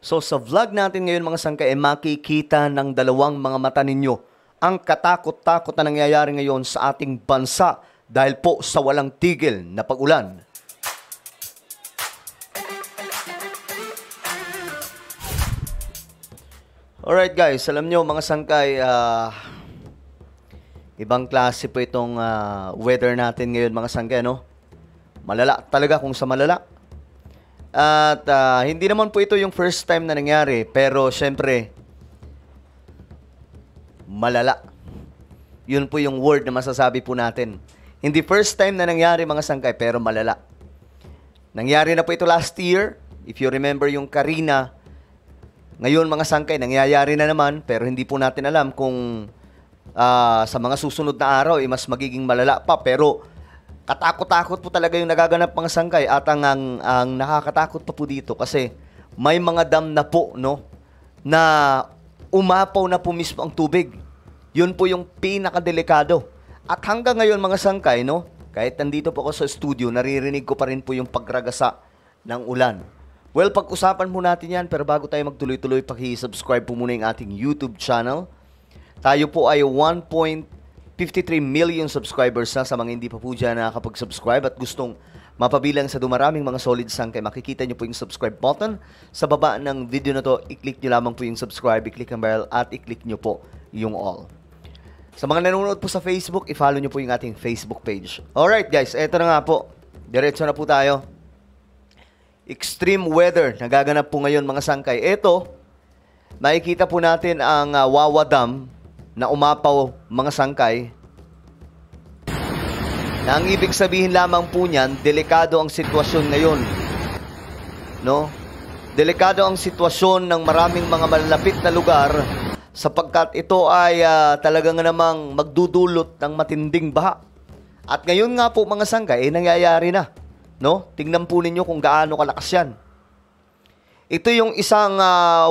So sa vlog natin ngayon mga sangkay, makikita ng dalawang mga mata ninyo ang katakot-takot na nangyayari ngayon sa ating bansa dahil po sa walang tigil na pag-ulan. Alright guys, alam nyo mga sangkay, ibang klase po itong weather natin ngayon mga sangkay, no? Malala talaga kung sa malala. At hindi naman po ito yung first time na nangyari, pero syempre, malala. Yun po yung word na masasabi po natin. Hindi first time na nangyari mga sangkay, pero malala. Nangyari na po ito last year. If you remember yung Karina, ngayon mga sangkay, nangyayari na naman, pero hindi po natin alam kung sa mga susunod na araw, mas magiging malala pa. Pero katakot-takot po talaga yung nagaganap mga sangkay at ang nakakatakot pa po dito kasi may mga dam na po, no, na umapaw na po mismo ang tubig. Yun po yung pinakadelikado. At hanggang ngayon mga sangkay, no, kahit nandito po ako sa studio, naririnig ko pa rin po yung pagragasa ng ulan. Well, pag-usapan po natin yan, pero bago tayo magtuloy-tuloy, paki-subscribe po muna yung ating YouTube channel. Tayo po ay 1.53 million subscribers na. Sa mga hindi pa po dyan nakakapag-subscribe at gustong mapabilang sa dumaraming mga solid sangkay, makikita nyo po yung subscribe button. Sa baba ng video na to, i-click nyo lamang po yung subscribe, i-click ang bell at i-click nyo po yung all. Sa mga nanonood po sa Facebook, i-follow nyo po yung ating Facebook page. Alright guys, eto na nga po. Diretso na po tayo. Extreme weather nagaganap po ngayon mga sangkay. Eto, makikita po natin ang Wawa Dam na umapaw mga sangkay. Na ang ibig sabihin lamang po niyan, delikado ang sitwasyon ngayon. No? Delikado ang sitwasyon ng maraming mga malalapit na lugar sapagkat ito ay talagang namang magdudulot ng matinding baha. At ngayon nga po mga sangkay, nangyayari na. No? Tingnan po ninyo kung gaano kalakas yan. Ito yung isang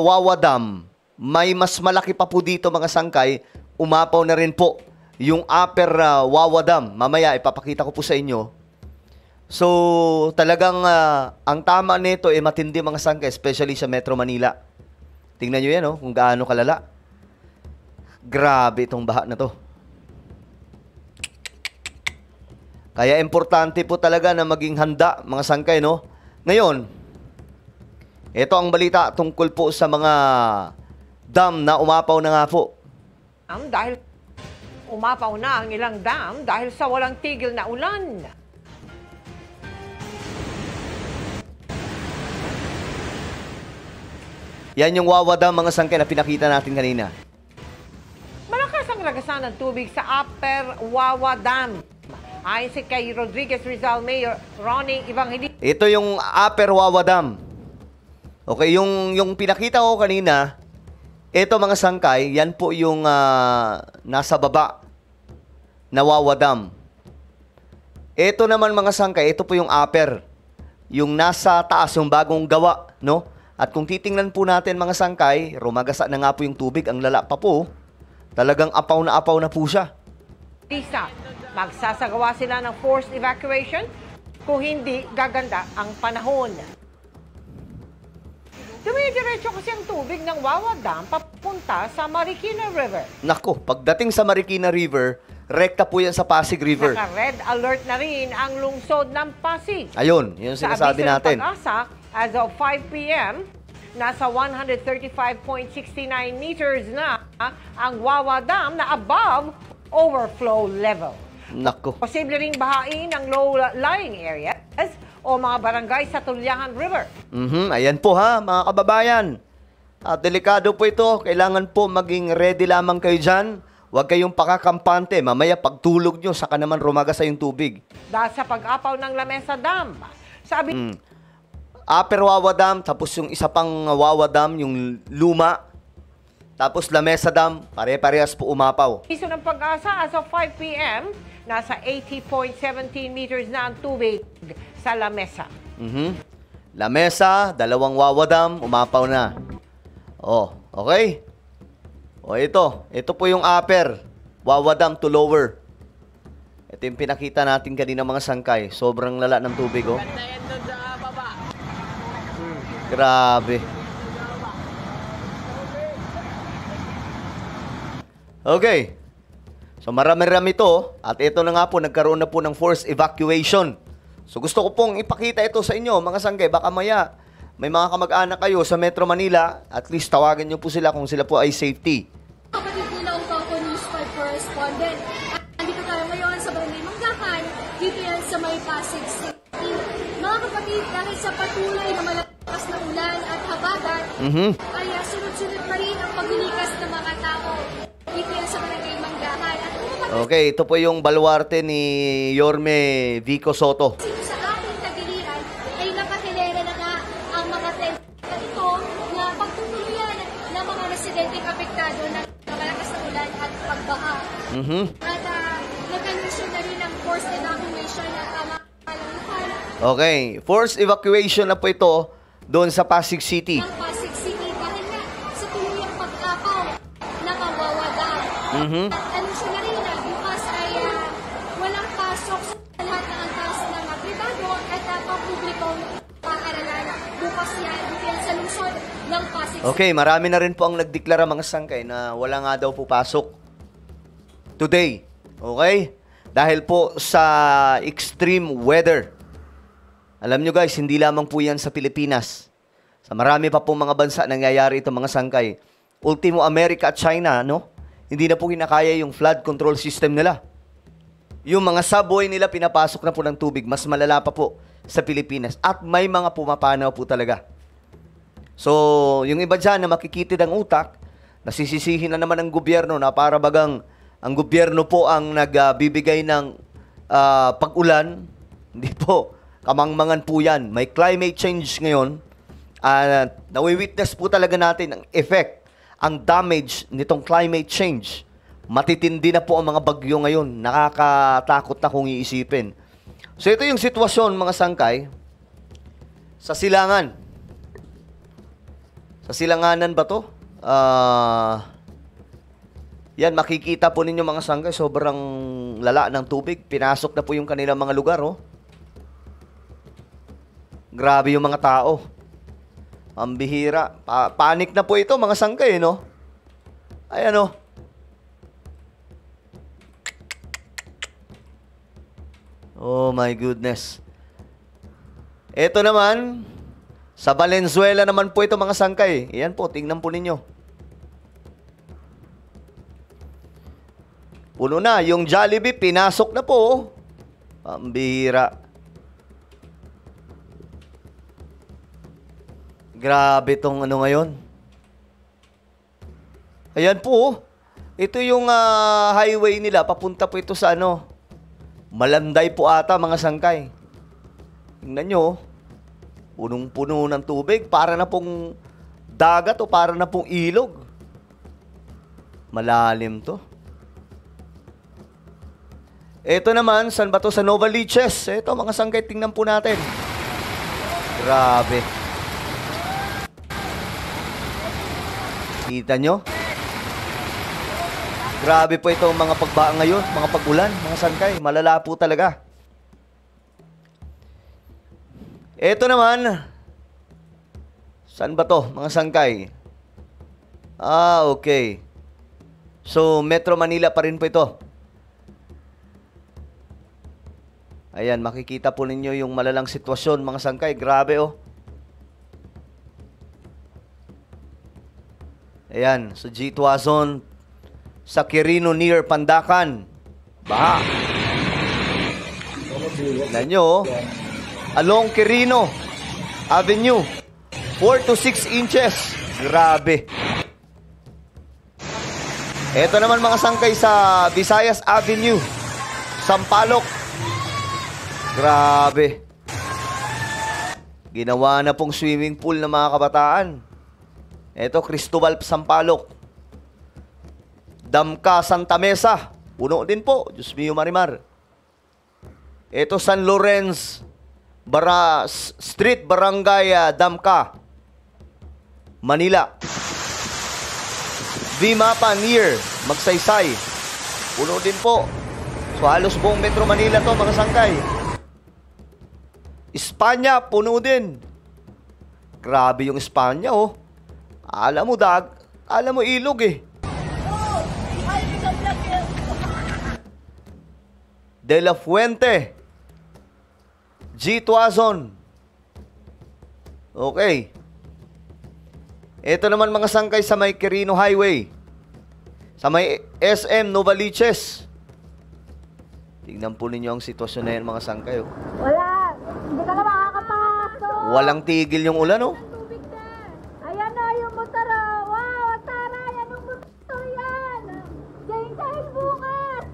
Wawa Dam. May mas malaki pa po dito mga sangkay, umapaw na rin po yung Upper Wawa Dam. Mamaya ipapakita ko po sa inyo. So talagang ang tama nito ay matindi mga sangkay, especially sa Metro Manila. Tingnan nyo yan, kung gaano kalala. Grabe itong baha na to. Kaya importante po talaga na maging handa mga sangkay, no? Ngayon, ito ang balita tungkol po sa mga dam na umapaw na nga po. Dahil umapaw na ang ilang dam dahil sa walang tigil na ulan. Yan yung Wawa Dam mga sangkay na pinakita natin kanina. Malakas ang ragasan ng tubig sa Upper Wawa Dam. Ayon si kay Rodriguez Rizal Mayor Ronnie Evangelista. Ito yung Upper Wawa Dam. Okay, yung pinakita ko kanina, ito mga sangkay, yan po yung nasa baba na Wawa Dam. Ito naman mga sangkay, ito po yung upper. Yung nasa taas, yung bagong gawa, no? At kung titingnan po natin mga sangkay, rumagasa na nga po yung tubig, ang lala pa po. Talagang apaw na po siya. Magsasagawa sila ng forced evacuation kung hindi gaganda ang panahon. Dumidiretso kasi ang tubig ng Wawa Dam papunta sa Marikina River. Nako, pagdating sa Marikina River, rekta po yan sa Pasig River. Naka-red alert na rin ang lungsod ng Pasig. Ayun, yun yung sinasabi natin. Sa Pag-asa, as of 5 p.m., nasa 135.69 meters na ang Wawa Dam na above overflow level. Nako. Posible ring bahain ang low-lying areas o mga barangay sa Tulyahan River. Ayan po mga kababayan. Delikado po ito. Kailangan po maging ready lamang kayo dyan. Huwag kayong pakakampante. Mamaya pagtulog nyo, saka naman rumagasa yung tubig. Dahil sa pag-apaw ng Lamesa Dam. Sabi Upper Wawa Dam, tapos yung isa pang Wawa Dam, yung luma. Tapos Lamesa Dam, pare-parehas po umapaw. Iso ng Pag-asa, as of 5 p.m., nasa 80.17 meters na ang tubig sa Lamesa. Lamesa, dalawang Wawa Dam, umapaw na. Oh, okay? O ito po yung upper, Wawa Dam to lower. Ito yung pinakita natin kanina mga sangkay. Sobrang lala ng tubig, oh. Grabe. Okay. So marami-rami ito at ito na nga po, nagkaroon na po ng forced evacuation. So gusto ko pong ipakita ito sa inyo mga sanggay. Baka maya may mga kamag-anak kayo sa Metro Manila, at least tawagan nyo po sila kung sila po ay safety. Kapatid nila ang Kauko News 5 correspondent. Andito tayo ngayon sa Barangay Manggahan, dito yan sa may Pasig City. Mga kapatid, dahil sa patuloy na malakas na ulan at habagat, ay sunod-sunod pa rin ang paglilikas ng mga tao. Dito yan sa Barangay Manggahan. At Okay, ito po yung baluarte ni Yorme Vico Soto. sa ating tagiliran ay nakahilera na nga ang mga tent na ito na pagtutuluyan ng mga residenteng apektado ng malakas na ulan at pagbaha. At nag-anunsyo na rin ang forced evacuation at pamahalaan Okay, forced evacuation na po ito doon sa Pasig City. ng Pasig City dahil nga sa tuluyang pag-apaw na Wawa Dam. At anunsyo na rin na bukas ay walang pasok sa lahat ng angkas ng pribado at pampublikong paaralan. Bukas yan, dito yan sa lungsod ng Pasig City. Okay, marami na rin po ang nagdeklara mga sangkay na wala nga daw po pasok today. Okay? Dahil po sa extreme weather. Alam nyo guys, hindi lamang po yan sa Pilipinas. Sa marami pa pong mga bansa nangyayari ito mga sangkay. Ultimo, America at China, no? Hindi na po kinakaya yung flood control system nila. Yung mga subway nila pinapasok na po ng tubig. Mas malala pa po sa Pilipinas. At may mga pumapanaw po talaga. So, yung iba dyan na makikitid ang utak, nasisisihin na naman ang gobyerno na para bagang ang gobyerno po ang nagbibigay ng pag-ulan. Hindi po. Kamangmangan po yan. May climate change ngayon. Nawi-witness po talaga natin ang effect, ang damage nitong climate change. Matitindi na po ang mga bagyo ngayon. Nakakatakot na kung iisipin. So ito yung sitwasyon mga sangkay sa Silangan. Sa Silanganan ba to? Yan, makikita po ninyo mga sangkay, sobrang lala ng tubig. Pinasok na po yung kanilang mga lugar, oh. Grabe yung mga tao. Ang bihira. Panic na po ito, mga sangkay, no? Ayan, oh. Oh my goodness. Ito naman, sa Valenzuela naman po ito, mga sangkay. Ayan po, tingnan po ninyo. Puno na. Yung Jollibee, pinasok na po, oh. Ang bihira. Grabe tong ano ngayon. Ayan po. Ito yung highway nila. Papunta po ito sa ano. Malanday po ata mga sangkay. Tingnan nyo. Punong-puno ng tubig. Para na pong dagat o para na pong ilog. Malalim to. Ito naman. Saan ba to? Sa Novaliches. Ito mga sangkay. Tingnan po natin. Grabe. Kita nyo? Grabe po itong mga pagbaang ngayon, mga pag-ulan, mga sangkay. Malala po talaga. Ito naman. Saan ba to, mga sangkay? Okay. So, Metro Manila pa rin po ito. Ayan, makikita po ninyo yung malalang sitwasyon, mga sangkay. Grabe, oh. Ayan, sa G. Tuazon, sa Quirino near Pandacan. Baha. Tignan nyo, along Quirino Avenue, 4 to 6 inches. Grabe. Ito naman mga sangkay sa Visayas Avenue, Sampaloc. Grabe. Ginawa na pong swimming pool ng mga kabataan. Ito, Cristobal, Sampaloc. Damka, Santa Mesa. Puno din po. Diyos mio, Marimar. Ito, San Lorenz Street, Barangay Damka, Manila. Vimapa, near Magsaysay. Puno din po. So, halos buong Metro Manila to, mga sangkay. Espanya, puno din. Grabe yung Espanya, oh. Alam mo ilog eh. De La Fuente, G. Tuazon. Okay. Ito naman mga sangkay sa may Quirino Highway. Sa may SM Novaliches. Tignan po ninyo ang sitwasyon na yan mga sangkay. Oh. Wala. Hindi ka na makakapasok. Walang tigil yung ulan, oh. Tubig na. Ayan na yung motor. Wow, taray. Anong motor yan? Dahil bukas.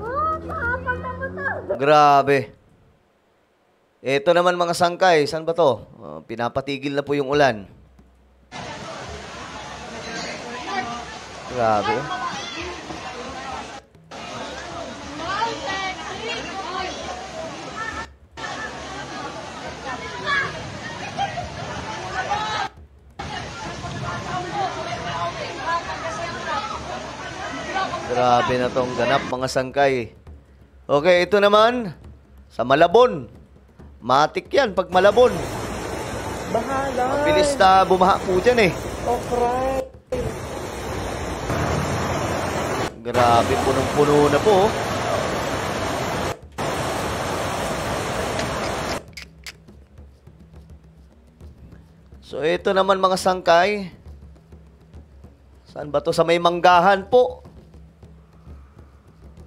Oh, mahapang na motor. Grabe. Ito naman mga sangkay. Saan ba to? Pinapatigil na po yung ulan. Grabe. Grabe na tong ganap mga sangkay. Okay, ito naman sa Malabon. Matik yan pag Malabon. Bahala. Mabilis na bumaha po dyan eh. Okray. Grabe, punong-puno na po. Oh. So, ito naman mga sangkay. Saan ba to? Sa may Manggahan po.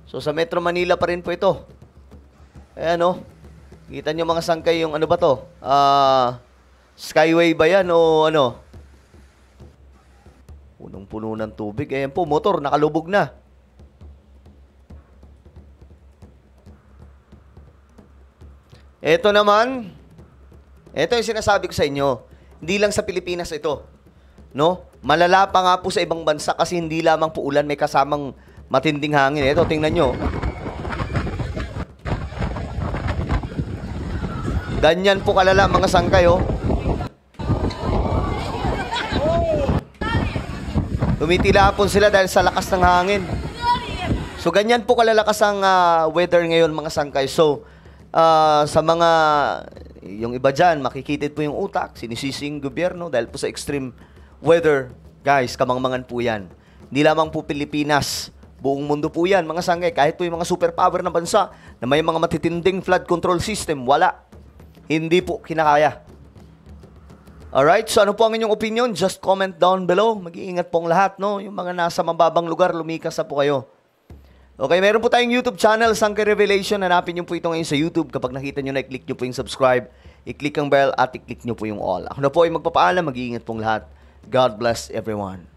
So, sa Metro Manila pa rin po ito. Ayan, oh. Kita nyo mga sangkay yung ano ba to? Skyway ba yan o ano? Punong-puno ng tubig. Ayan po, motor, nakalubog na. Ito naman, ito yung sinasabi ko sa inyo. Hindi lang sa Pilipinas ito. No? Malala pa nga po sa ibang bansa kasi hindi lamang po ulan, may kasamang matinding hangin. Ito, tingnan nyo. Ganyan po kalala mga sangkay, oh. Tumitilapon sila dahil sa lakas ng hangin. So, ganyan po kalalakas ang weather ngayon mga sangkay. So, sa mga, yung iba dyan, makikitid po yung utak, sinisising gobyerno dahil po sa extreme weather. Guys, kamangmangan po yan. Hindi lamang po Pilipinas, buong mundo po yan, mga sangkay. Kahit po yung mga superpower na bansa na may mga matitinding flood control system, wala. Hindi po kinakaya. Alright, so ano po ang inyong opinion? Just comment down below. Mag-iingat po ang lahat, no? Yung mga nasa mababang lugar, lumikas na po kayo. Okay, meron po tayong YouTube channel, Sangkay Revelation. Hanapin nyo po ito ngayon sa YouTube. Kapag nakita nyo na, i-click nyo po yung subscribe, i-click ang bell, at i-click nyo po yung all. Ako na po ay magpapaalam. Mag-iingat pong lahat. God bless everyone.